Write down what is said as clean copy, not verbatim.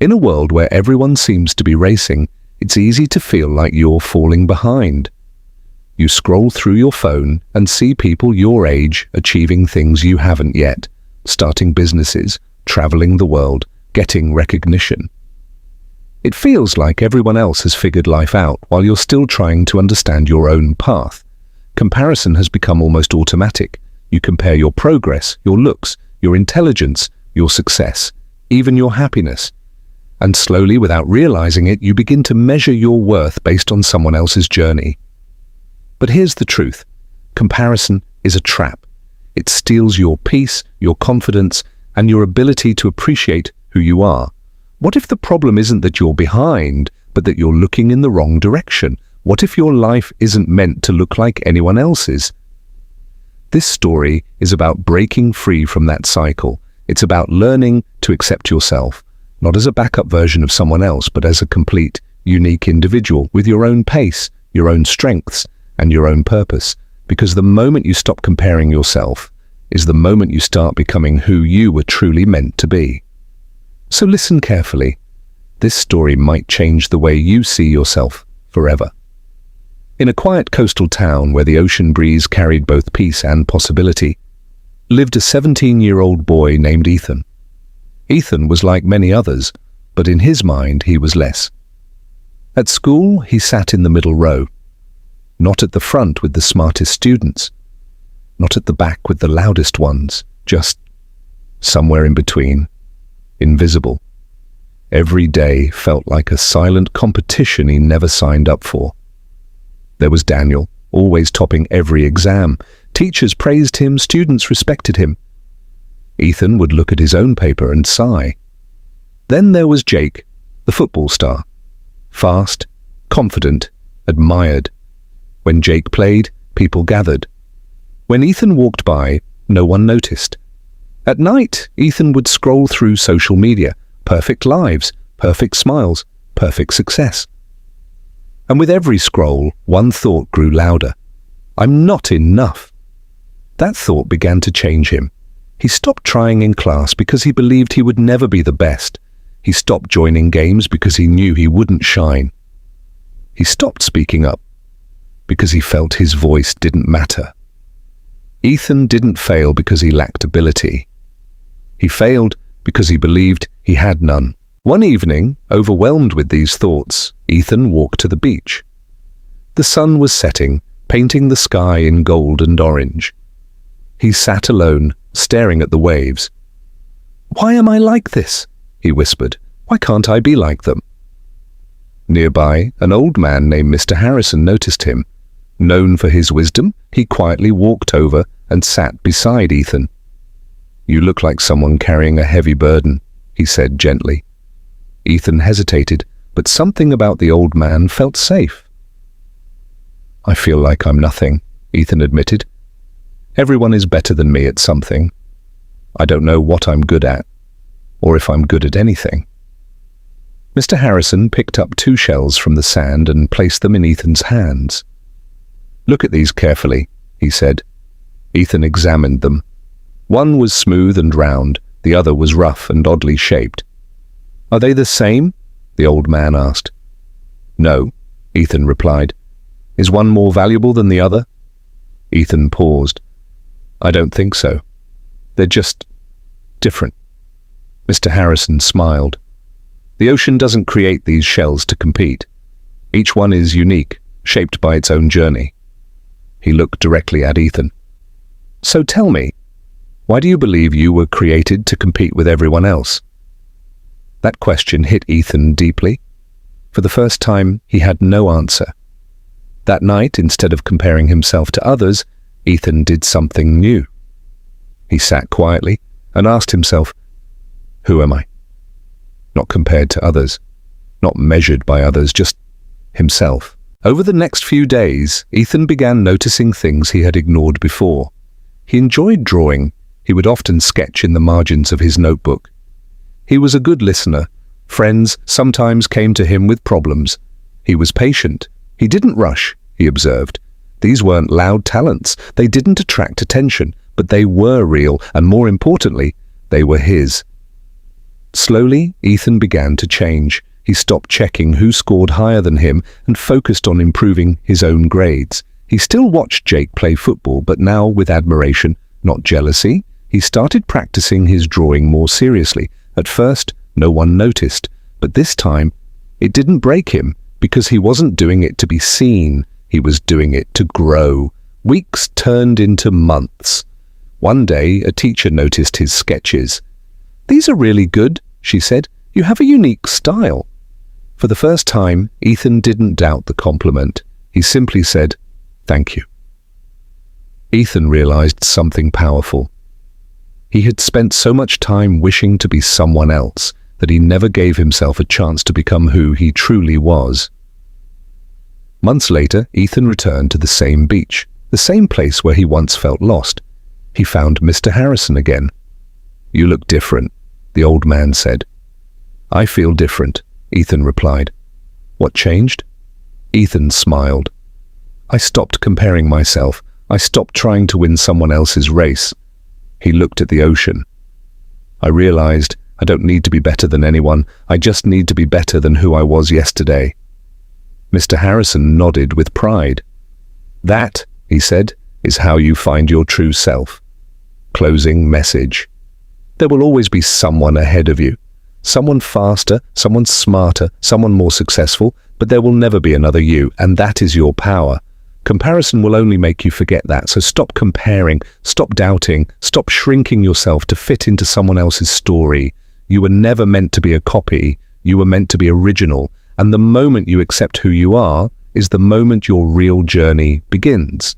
In a world where everyone seems to be racing, it's easy to feel like you're falling behind. You scroll through your phone and see people your age achieving things you haven't yet, starting businesses, traveling the world, getting recognition. It feels like everyone else has figured life out while you're still trying to understand your own path. Comparison has become almost automatic. You compare your progress, your looks, your intelligence, your success, even your happiness. And slowly, without realizing it, you begin to measure your worth based on someone else's journey. But here's the truth. Comparison is a trap. It steals your peace, your confidence, and your ability to appreciate who you are. What if the problem isn't that you're behind, but that you're looking in the wrong direction? What if your life isn't meant to look like anyone else's? This story is about breaking free from that cycle. It's about learning to accept yourself, not as a backup version of someone else, but as a complete, unique individual with your own pace, your own strengths, and your own purpose. Because the moment you stop comparing yourself is the moment you start becoming who you were truly meant to be. So listen carefully. This story might change the way you see yourself forever. In a quiet coastal town where the ocean breeze carried both peace and possibility, lived a 17-year-old boy named Ethan. Ethan was like many others, but in his mind he was less. At school, he sat in the middle row, not at the front with the smartest students, not at the back with the loudest ones, just somewhere in between, invisible. Every day felt like a silent competition he never signed up for. There was Daniel, always topping every exam. Teachers praised him, students respected him. Ethan would look at his own paper and sigh. Then there was Jake, the football star. Fast, confident, admired. When Jake played, people gathered. When Ethan walked by, no one noticed. At night, Ethan would scroll through social media. Perfect lives, perfect smiles, perfect success. And with every scroll, one thought grew louder. I'm not enough. That thought began to change him. He stopped trying in class because he believed he would never be the best. He stopped joining games because he knew he wouldn't shine. He stopped speaking up because he felt his voice didn't matter. Ethan didn't fail because he lacked ability. He failed because he believed he had none. One evening, overwhelmed with these thoughts, Ethan walked to the beach. The sun was setting, painting the sky in gold and orange. He sat alone, staring at the waves. "Why am I like this?" he whispered. "Why can't I be like them?" Nearby, an old man named Mr. Harrison noticed him. Known for his wisdom, he quietly walked over and sat beside Ethan. "You look like someone carrying a heavy burden," he said gently. Ethan hesitated, but something about the old man felt safe. "I feel like I'm nothing," Ethan admitted. "Everyone is better than me at something. I don't know what I'm good at, or if I'm good at anything." Mr. Harrison picked up 2 shells from the sand and placed them in Ethan's hands. "Look at these carefully," he said. Ethan examined them. One was smooth and round, the other was rough and oddly shaped. "Are they the same?" the old man asked. "No," Ethan replied. "Is one more valuable than the other?" Ethan paused. "I don't think so. They're just different." Mr. Harrison smiled. "The ocean doesn't create these shells to compete. Each one is unique, shaped by its own journey." He looked directly at Ethan. "So tell me, why do you believe you were created to compete with everyone else?" That question hit Ethan deeply. For the first time, he had no answer. That night, instead of comparing himself to others, Ethan did something new. He sat quietly and asked himself, "Who am I?" Not compared to others, not measured by others, just himself. Over the next few days, Ethan began noticing things he had ignored before. He enjoyed drawing. He would often sketch in the margins of his notebook. He was a good listener. Friends sometimes came to him with problems. He was patient. He didn't rush, he observed. These weren't loud talents. They didn't attract attention, but they were real, and more importantly, they were his. Slowly, Ethan began to change. He stopped checking who scored higher than him and focused on improving his own grades. He still watched Jake play football, but now with admiration, not jealousy. He started practicing his drawing more seriously. At first, no one noticed, but this time, it didn't break him because he wasn't doing it to be seen. He was doing it to grow. Weeks turned into months. One day, a teacher noticed his sketches. "These are really good," she said. "You have a unique style." For the first time, Ethan didn't doubt the compliment. He simply said, "Thank you." Ethan realized something powerful. He had spent so much time wishing to be someone else that he never gave himself a chance to become who he truly was. Months later, Ethan returned to the same beach, the same place where he once felt lost. He found Mr. Harrison again. "You look different," the old man said. "I feel different," Ethan replied. "What changed?" Ethan smiled. "I stopped comparing myself. I stopped trying to win someone else's race." He looked at the ocean. "I realized I don't need to be better than anyone. I just need to be better than who I was yesterday." Mr. Harrison nodded with pride. "That," he said, "is how you find your true self." Closing message. There will always be someone ahead of you. Someone faster, someone smarter, someone more successful, but there will never be another you, and that is your power. Comparison will only make you forget that, so stop comparing, stop doubting, stop shrinking yourself to fit into someone else's story. You were never meant to be a copy, you were meant to be original, and the moment you accept who you are is the moment your real journey begins.